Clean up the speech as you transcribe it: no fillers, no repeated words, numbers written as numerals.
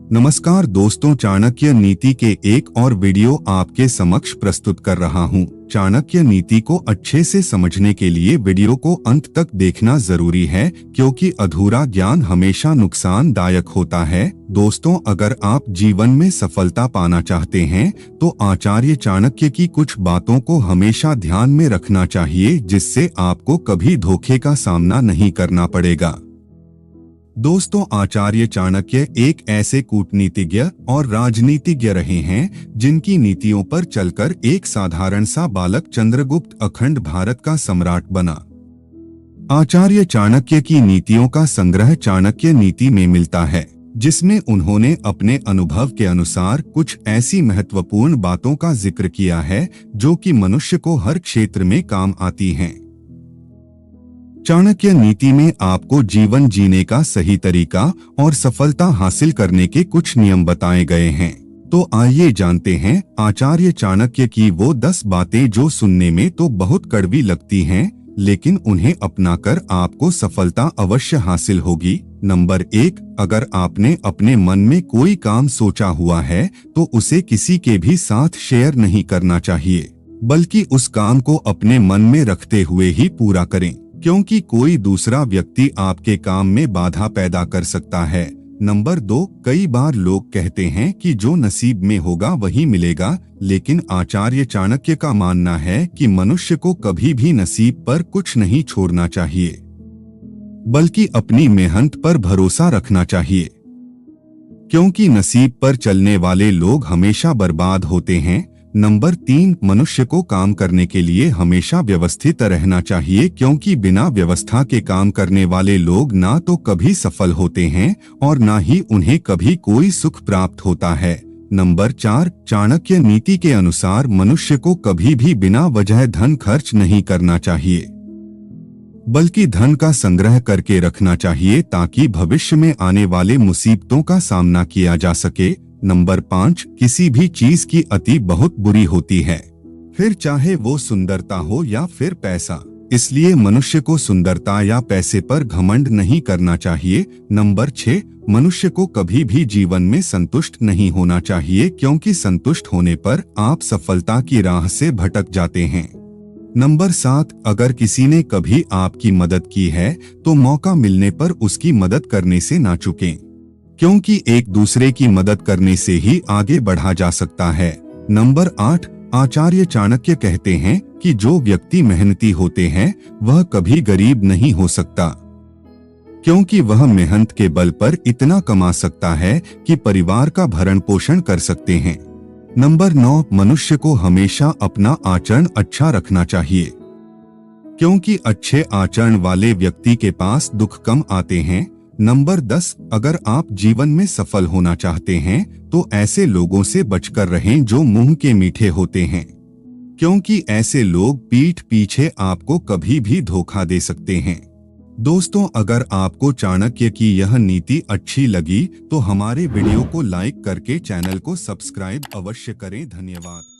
नमस्कार दोस्तों, चाणक्य नीति के एक और वीडियो आपके समक्ष प्रस्तुत कर रहा हूं। चाणक्य नीति को अच्छे से समझने के लिए वीडियो को अंत तक देखना जरूरी है, क्योंकि अधूरा ज्ञान हमेशा नुकसानदायक होता है। दोस्तों, अगर आप जीवन में सफलता पाना चाहते हैं तो आचार्य चाणक्य की कुछ बातों को हमेशा ध्यान में रखना चाहिए, जिससे आपको कभी धोखे का सामना नहीं करना पड़ेगा। दोस्तों, आचार्य चाणक्य एक ऐसे कूटनीतिज्ञ और राजनीतिज्ञ रहे हैं जिनकी नीतियों पर चलकर एक साधारण सा बालक चंद्रगुप्त अखंड भारत का सम्राट बना। आचार्य चाणक्य की नीतियों का संग्रह चाणक्य नीति में मिलता है, जिसमें उन्होंने अपने अनुभव के अनुसार कुछ ऐसी महत्वपूर्ण बातों का जिक्र किया है जो कि मनुष्य को हर क्षेत्र में काम आती हैं। चाणक्य नीति में आपको जीवन जीने का सही तरीका और सफलता हासिल करने के कुछ नियम बताए गए हैं। तो आइए जानते हैं आचार्य चाणक्य की वो 10 बातें जो सुनने में तो बहुत कड़वी लगती हैं, लेकिन उन्हें अपनाकर आपको सफलता अवश्य हासिल होगी। नंबर 1, अगर आपने अपने मन में कोई काम सोचा हुआ है तो उसे किसी के भी साथ शेयर नहीं करना चाहिए, बल्कि उस काम को अपने मन में रखते हुए ही पूरा करें, क्योंकि कोई दूसरा व्यक्ति आपके काम में बाधा पैदा कर सकता है। नंबर 2, कई बार लोग कहते हैं कि जो नसीब में होगा वही मिलेगा, लेकिन आचार्य चाणक्य का मानना है कि मनुष्य को कभी भी नसीब पर कुछ नहीं छोड़ना चाहिए, बल्कि अपनी मेहनत पर भरोसा रखना चाहिए, क्योंकि नसीब पर चलने वाले लोग हमेशा बर्बाद होते हैं। नंबर 3, मनुष्य को काम करने के लिए हमेशा व्यवस्थित रहना चाहिए, क्योंकि बिना व्यवस्था के काम करने वाले लोग ना तो कभी सफल होते हैं और ना ही उन्हें कभी कोई सुख प्राप्त होता है। नंबर 4, चाणक्य नीति के अनुसार मनुष्य को कभी भी बिना वजह धन खर्च नहीं करना चाहिए, बल्कि धन का संग्रह करके रखना चाहिए ताकि भविष्य में आने वाले मुसीबतों का सामना किया जा सके। नंबर 5, किसी भी चीज की अति बहुत बुरी होती है, फिर चाहे वो सुंदरता हो या फिर पैसा। इसलिए मनुष्य को सुंदरता या पैसे पर घमंड नहीं करना चाहिए। नंबर 6, मनुष्य को कभी भी जीवन में संतुष्ट नहीं होना चाहिए, क्योंकि संतुष्ट होने पर आप सफलता की राह से भटक जाते हैं। नंबर 7, अगर किसी ने कभी आपकी मदद की है तो मौका मिलने पर उसकी मदद करने से ना चूकें, क्योंकि एक दूसरे की मदद करने से ही आगे बढ़ा जा सकता है। नंबर 8, आचार्य चाणक्य कहते हैं कि जो व्यक्ति मेहनती होते हैं वह कभी गरीब नहीं हो सकता, क्योंकि वह मेहनत के बल पर इतना कमा सकता है कि परिवार का भरण पोषण कर सकते हैं। नंबर 9, मनुष्य को हमेशा अपना आचरण अच्छा रखना चाहिए, क्योंकि अच्छे आचरण वाले व्यक्ति के पास दुख कम आते हैं। नंबर 10, अगर आप जीवन में सफल होना चाहते हैं तो ऐसे लोगों से बचकर रहें जो मुंह के मीठे होते हैं, क्योंकि ऐसे लोग पीठ पीछे आपको कभी भी धोखा दे सकते हैं। दोस्तों, अगर आपको चाणक्य की यह नीति अच्छी लगी तो हमारे वीडियो को लाइक करके चैनल को सब्सक्राइब अवश्य करें। धन्यवाद।